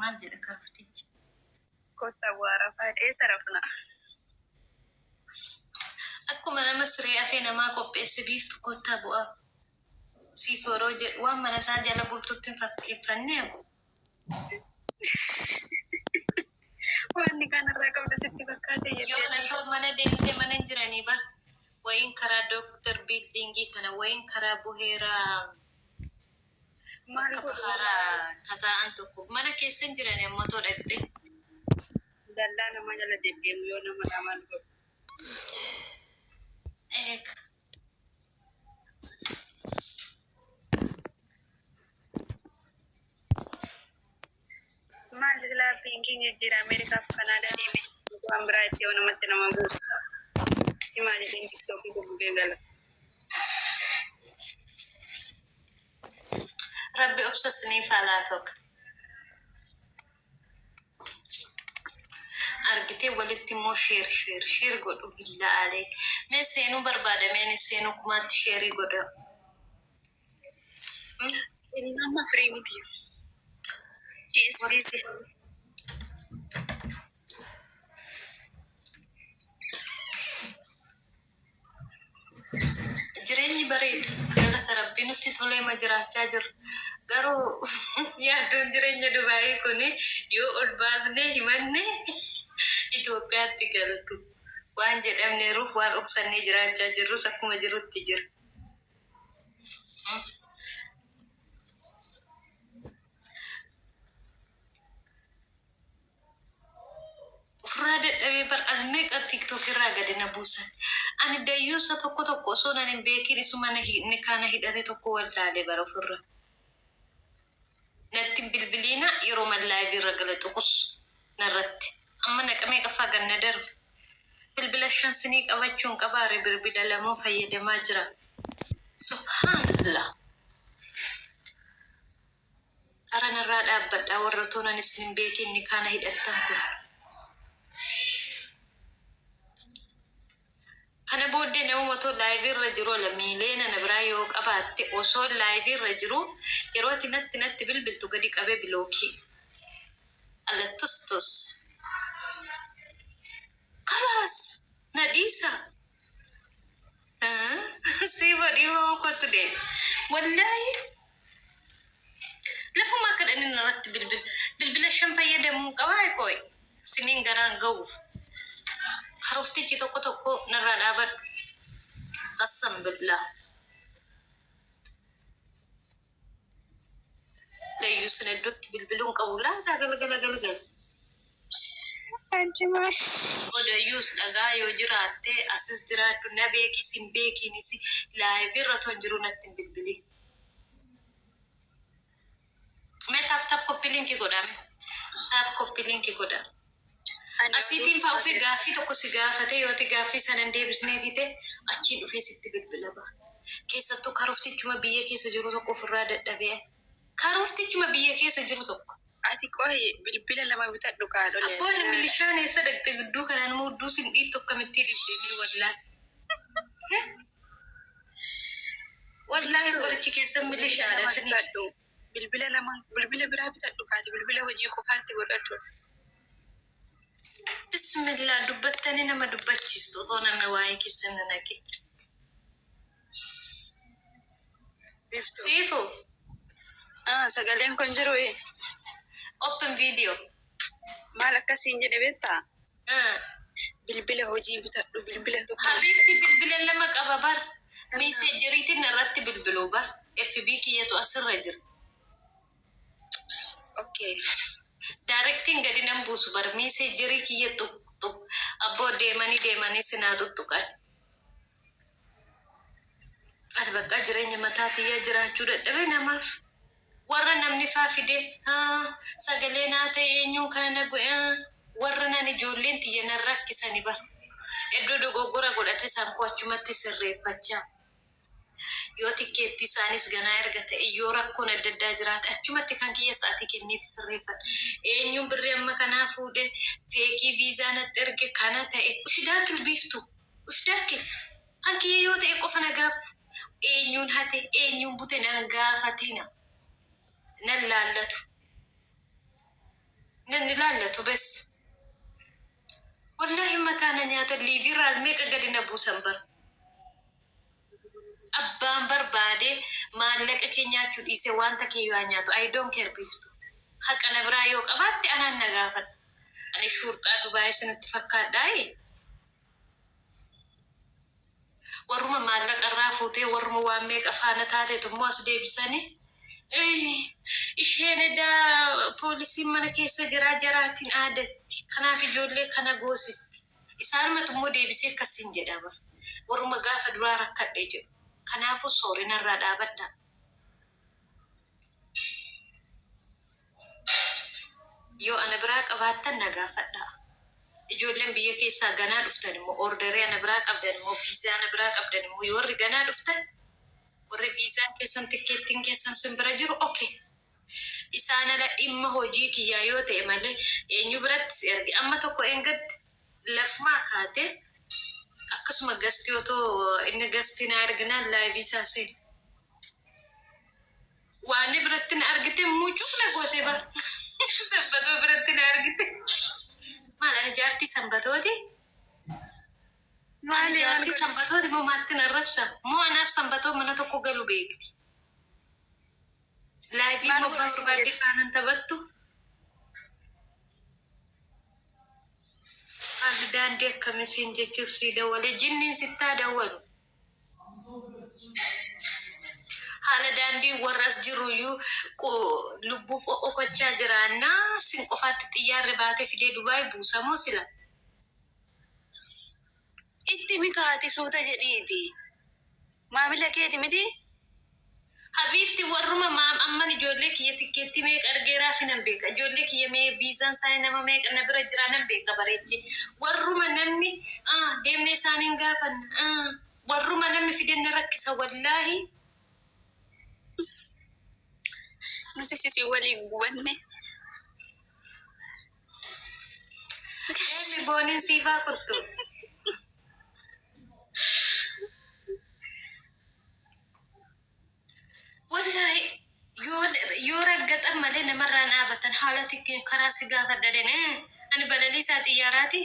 maal jedha karaftichi. Kotta waara faayidee sarafna. Akkuma nama siree afee namaa qopheesse biiftu kottaa bu'aa. Siif yeroo jedhu waan mana isaa jala bultutti hin fakkeeffannee. Wanni kanarraa qabda sitti fakkaate yoo lafoo mana deemtee mana hin jiranii bar wayin karaa Dr. Bildingii kana wayin karaa buheeraa bakka haaraa tataan tokko mana keessa hin jiranii ammoo too dhaqxe. Dallaa nama jala deebi'u yoo nama lamaan godhu. Eeka. Maal dilaa pinkiin jijjiira Ameerikaaf Kanaadaa deeme waan biraa itti yoo namatti nama buusa. Si maal jedheen tiktookii gurguree gala. Rabbi obsasniif alaa tokko. Argitee walitti immoo sheer godhu billaalee. Mee seenuu barbaadameen seenuu kumaatti sheerii godha. Seenii amma firii miti. Jireenyi bareeda galata Rabbii nutti tolee ma jiraachaa jirra. Garuu yaaddoon jireenya Dubaayii kun yoo ol baasnee himanne Itoophiyaatti galtu. Waan jedhamneeruuf waan obsannee jiraachaa jirrus akkuma jirutti jira. Ufraa dadhabee bar'almee qab tiktok irraa gadi na buusan. Ani dayyuusa tokko osoo nan hin beekin isuma ni kana hidhate tokko wallaalee bara ofirra. Natti bilbiliina yeroo mallaabii irra gala tuqus narratti. Amma naqamee qaffaa ganna darbe. Bilbila shansinii qabachuun qabaare bilbila lamoo fayyadamaa jira. Subhaanallah. Aranarraa dhaabbadhaa warra toonan isin hin beekin ni kana hidhattan kun. Kana booddee nama otoo laayivii irra jiru lammiilee nana biraa yoo qabaatte osoo laayivii irra jiru yeroo natti bilbiltu gadi qabee bilookii. Alattustus. Kalaas na dhiisa. Siifa dhiibama kottu deema. Wallaahi. Lafuma akka dhanin irratti bilbila shan fayyadamuu qabaa qoy. Siniin garaan ga'uuf. Karoftichi tokko narraa dhaabadhu. Qassam billaa. Dayyuu sin iddootti bilbiluun qabu laataa galgala. Anjima. Odayyuus dhagaa yoo jiraatte asis jiraadhu na beekis hin beekinis laayivii irra toon jiru natti hin bilbili. Mee taap koppiliinki godhame. Taap koppiliinki godhame. Asiitiin fa'aa ofii gaaffii tokko si gaafate yoo ta'e gaaffii sanan deebisnee fite achiin dhufee sitti bilbila ba'a. Keessattuu karoftichuma biyya keessa jiru tokko ofirraa dadhabee. Karoftichuma biyya keessa jiru tokko. Ati qo'ee bilbila lama bitadhu kaadholee. Abboonni milishaan eessa dhaqxe gidduu kanaan mudduu sin dhiittu akkamitti dhibdee wallaan. Wallaahi qorichi keessa milishaadha sinii. Bilbila biraa bitadhu kaati bilbila hojii qofaatti godhadhu. Bismillah dubbattanii nama dubbachiistu osoo namni waa'ee keessa hin naqe. Siifu. Sagaleen kun jiru. Open video. Maal akkasiin jedhe beektaa? Bilbila hojii bitadhu bilbila tokko. Habiibti bilbila lama qaba bar. Meesejeriitiin irratti bilbiluu bar. FB kiyyatu asirra jira. Okay. Directiin gadi nan buusu bar meesejerii kiyya tuq abboo deemanii sinaa tuttuqan. Ati bakka jireenya mataa tiyyaa jiraachuu dadhabe namaaf. Warra namni faa fide sagalee naa ta'e eenyuun kana warra nan ijoolleen tiyya nan rakkisani bar. Iddoo dogoggora godhate isaan koo achumatti sirreeffachaa. Yoo tikkeetti isaanis ganaa erga ta'e yoo rakkoon adda addaa jiraate achumatti kan kiyya sa'aatii kenneef sirreeffadha. Eenyuun birrii amma kanaa fuudhe feekii viizaa natti erge kana ta'e ushidaakil biiftu ushidaakil an kiyya yoo ta'e qofa na gaafu eenyuun hate eenyuun bute nan gaafatina nan laallatu. نلالته بس والله ما كان نيات اللي فيرال ميك قد نبو سنبر أبان بربادي ما لك أكينياتو إيسي وانتا كيوانياتو I don't care بيفتو حق أنا برايوك أباتي أنا نغافر أنا شورت أدوباي سنتفكار داي ورما ما لك الرافوتي ورما واميك أفانا تاتي تمواس دي بساني isheen da poolisii mana keessa jiraatiin aadatti kanaaf ijoollee kana goosisti isaanumatu immoo deebisee akkasiin jedhama warruma gaafa duraa rakkadhe jedhu kanaafuu soorinarraa dhaabadda yoo ana biraa qabaattan na gaafadha ijoolleen biyya keessaa ganaa dhuftan immoo orderee ana biraa qabdan immoo viizaa ana biraa qabdan immoo yoo warri ganaa dhuftan warri viizaan keessan tikkeettiin keessan simbira jiru okay isaan ala dhimma hojii kiyyaa yoo ta'e malee eenyu biratti ergi amma tokko eengad lafmaa kaate akkasuma gasti otoo inni gasti na arginaan laayivii isaasee waan biratti na argite mucuuf na goote ba sanbatoo biratti na argite maal ani jaartii sanbatooti maali jaartii sanbatooti moo maatti na rabsa moo anaaf sanbatoo mana tokko galu beekti laayivii mobbaa barbaadde kaanan taphattu haalli daandii akkamisiin jechuuf sii dawwale jinniin sittaa dawwalu haala daandii warras jiruyyuu lubbuuf okochaa jiraannaa sin qofaatti xiyyaarri baate fidee Dubaay buusamoo sila itti mikaati suuta jedhiiti maamila keeti miti Habibti warruma maam amman ijoollee kiyya tikkeetti meeq argeeraa fi nan beeka ijoollee kiyya mee viizaan isaanii nama meeqa na bira jiraa nan beeka bareechi warruma namni deemnee isaaniin gaafanna warruma namni fidenna rakkisa wallaahi nuti sisi waliin gubanne deemi booniin siifaa kurtu wallahi yoo raggatan malee namarraan dhaabatan haala tikkeen karaa si gaafadhaden ani balalii isaa xiyyaaraati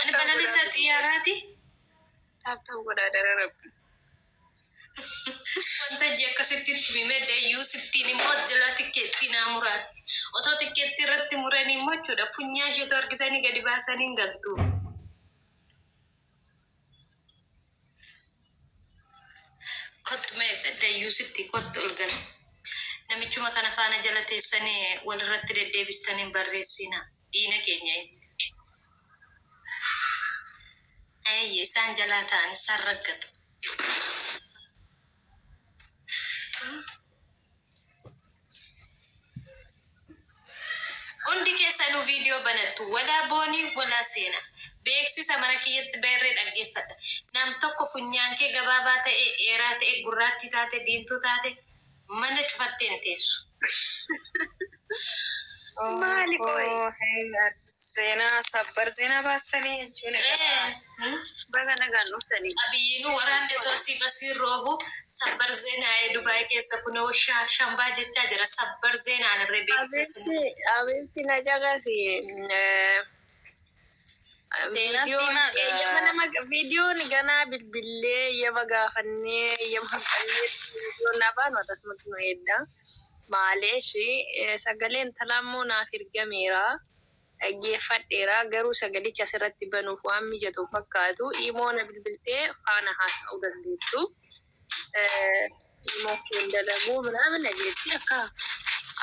ani balalii isaa xiyyaaraati taabtaan godhaa dararabbi wanta ji akkasitti himee dayyuu sittiin immoo jala tikkeetti naa muraatti otoo tikkeetti irratti muranii immoo jechuudha funyaa isheetu argisanii gadi baasanii galtu kottu mee dayyuu sitti kottu ol gal namichuma kana faana jala teessanii walirratti deddeebistanii barreessina diina keenya ayye isaan jalaa ta'an isaan raggatu hundi keessanuu viidiyoo banattu walaa boonii walaa seena beeksisa mana kiyyatti beerree dhaggeeffadha nam tokko funyaan kee gabaabaa ta'e dheeraa ta'e gurraattii taate diimtuu taate mana cufatteen teessu maali koy seenaa sabbar seenaa baastanii jechuun baga nagaan dhuftanii abiyyiinuu waraanne toosii basii roobu sabbar seenaa Dubaay keessa kunoo shambaa jechaa jira sabbar seenaan irra beeksisa abibti na jagasi videoon ganaa bilbilee yema gaafannee yema hanqallee videoon afaan akkasumatti nu hedda maaleeshi sagaleen talaammoo naaf ergameera dhaggeeffadheera garuu sagalicha asirratti banuuf waan mijatu fakkaatu imoona bilbiltee faana haasa'uu dandeettu imoo keen dalaguu ምናምን nageetti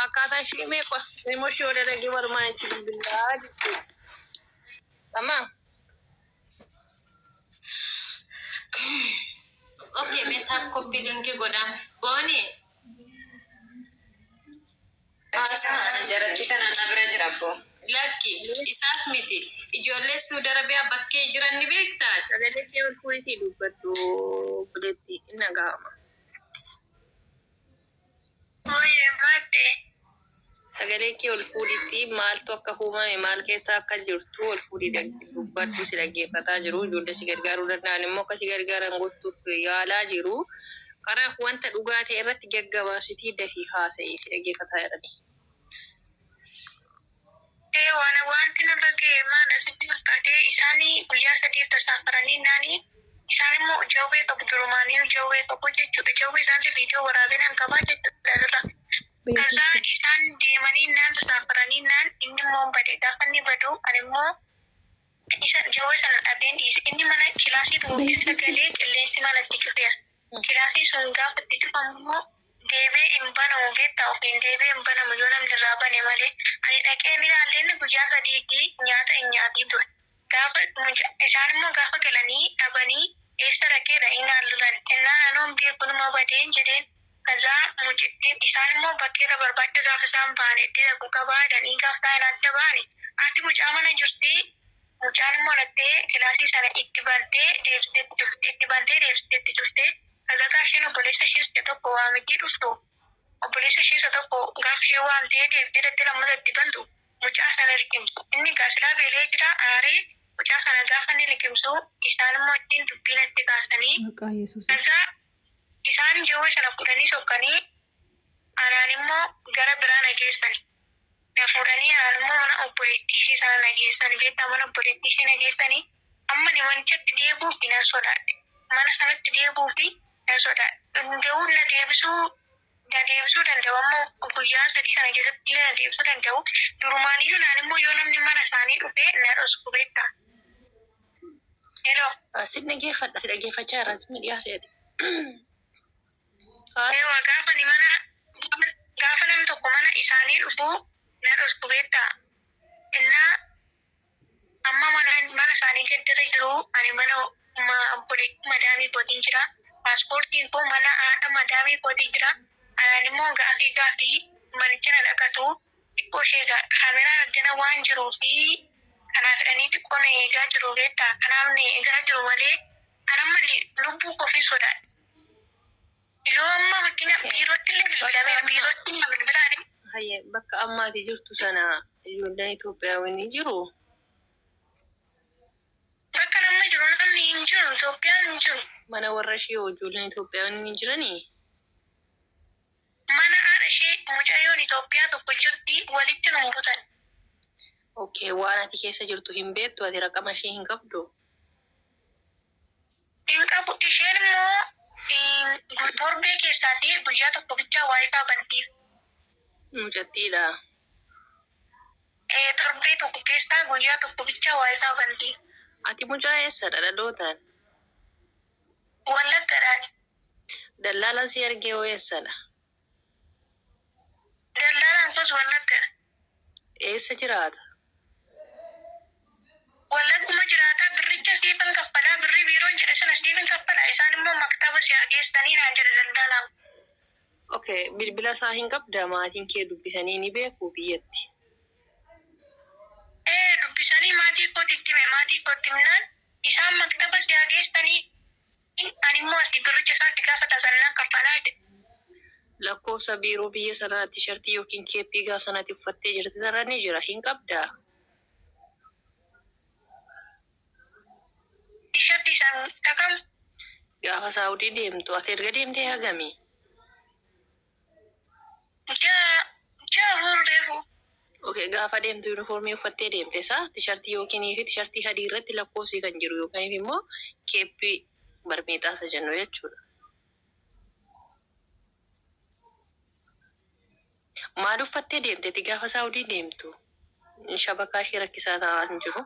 akkaataa ishee meeqa imoo ishee dalagee walumaan itti bilbilaa jechuudha tamam okay meetaaf koppii linkii godham booni jaratti kana na bira jira abbo lakki isaaf miti ijoollee Suudi Arabiyaa bakkee jiran ni beektaa sagalee kee ol fuudhitii dubbadhu buletti inni gaama. Oye, mate. sagalee kee ol fuudhitti maaltu akka uumame maal keessaa akka jirtu ol fuudhii dubbadhu si dhaggeeffataa jiru. Ijoollee si gargaaruu danda'an immoo akka si gargaaran gochuuf yaalaa jiru. Kanaaf wanta dhugaa ta'e irratti gaggabaabsitii dafii haasa'ii si dhaggeeffataa jirani. Wanti nama geemaan asitti fakkaatee isaanii guyyaa sadiif tasaafaranii naanii isaan immoo jawwee qabu durumaanii jawwee qabu jechuudha. Jawwee isaanii viidiyoo waraabinaan qabaa jechuudha. Kasaa isaan deemanii naan tasaafaranii naan inni immoo bade gaafa inni badu ani immoo isa jawwee sana dhabeen dhiise. Inni mana kilaasii dhuunfii sagalee qilleensi manatti cufeera. Kilaasii sun gaafa itti cufamu immoo deebee hin banamu beektaa ofiin deebee hin banamu yoo namni irraa bane malee ani dhaqee ilaalleen guyyaa sadiitii nyaata hin nyaatii ture. Gaafa isaan immoo gaafa galanii dhabanii eessa dhaqeedha innaan lolan innaan anoon beekunuma badeen jedheen kazaa mucittiin isaan immoo bakkeedha barbaacha gaafa isaan baane itti dhaqu qabaadhanii gaafa ilaalcha baane ati mucaa mana jirtii mucaan immoo lattee kilaasii sana itti bantee deebistee cuftee kaza gaasheen obboleessa ishee tokko waamitii dhuftu obboleessa ishee tokko gaafa ishee waamtee deebitee dhattee lammata itti bantu mucaa sana liqimsu inni gaasilaa beelee jira aaree mucaa sana gaafa inni liqimsu isaan immoo ittiin dubbiin itti kaasanii kaza isaan jawwee sana fudhanii sokkanii anaan immoo gara biraa nageessani na fuudhanii anaan immoo mana obboleettii ishee sana nageessani beektaa mana obboleettii ishee nageessanii amma ni manichatti deebuuf nan sodaadhe mana sanatti deebuufi nan sodaadhe hunda'uu na deebisuu danda'u ammoo guyyaa sadii kana keessatti na deebisuu danda'u durumaaniyyuu naan immoo yoo namni mana isaanii dhufee na dhosku beektaa. Si dhaggeeffachaa irraa si miidhiyaa seeti. Gaafa namni tokko mana isaanii dhufuu na dhosku beektaa. Innaa amma mana isaanii gaddara jiru ani mana obboleettii madaamii kootiin jira. Paaspoortiin koo mana haadha madaamii kootii jira. Anaan immoo gaafii manicha na dhaqatu xiqqoo ishee kaameraan addana waan jiruufi kanaaf jedhanii xiqqoo na eegaa jiru beektaa. Kanaaf na eegaa jiru malee anammallee lubbuu kofii sodaadha. Yoo amma fakkeenyaaf biirootti illee bilbilamee biirootti illee bilbilaadhe. Hayyee bakka ammaati jirtu sana ijoolleen Itoophiyaawwan ni jiru. Bakka namni jiru namni hin jiru Itoophiyaan hin jiru. Mana warra ishee ijoolleen Itoophiyaawwan ni jiranii? Mana haadha ishee mucayyoon Itoophiyaa tokko jirti walitti nu butan. Okay, waan ati keessa jirtu hin beektu ati raqama ishee hin qabdu? Hin qabu isheen immoo borbee keessaati guyyaa tokko bichaa waayifaa bantiif. Mucattiidha. Torbee tokko keessaa guyyaa tokko bichaa waayifaa bantiif. Ati mucaa eessadha dhalootaan? Wallaggadhaani. Dallaalaan si argee hoo eessadha? Dallaalaan sos Wallaggadha. Eessa jiraata? Wallagguma jiraata birricha siifan kaffalaa birri biiroon jedhe sana siifan kaffalaa isaan immoo maktaba si hageessanii naan jedhe daldaalaan. Okay, bilbila isaa hin qabda maatiin kee dubbisanii ni beeku biyyatti? Dubbisanii maatii kootitti hime maatii kootti himnaan isaan maktaba si hageessanii ani immoo asii birricha isaatti gaafa taasannaan kaffalaa jedhe. Lakkoofsa biiroo biyya sanaatti shartii yookiin keeppii gaafa sanatti uffattee jirti sarara ni jira hin qabdaa? Tishartii isaan dhaqamu. Gaafa Saawudii deemtu ati erga deemtee hagamii? Jaafur deemu. Okay, gaafa deemtu yuunifoormii uffattee deemte isaa tishartii yookiin tishartii adii irratti lakkoofsi kan jiru yookaan immoo keeppii barmeexaa isa jennu jechuudha. Maal uffattee deemteeti gaafa Saawudii deemtu? Shabakaa ishee rakkisaa ta'aa hin jiru.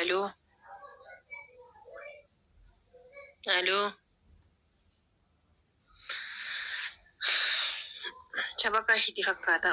Aloo. Shabakaa isheetti fakkaata.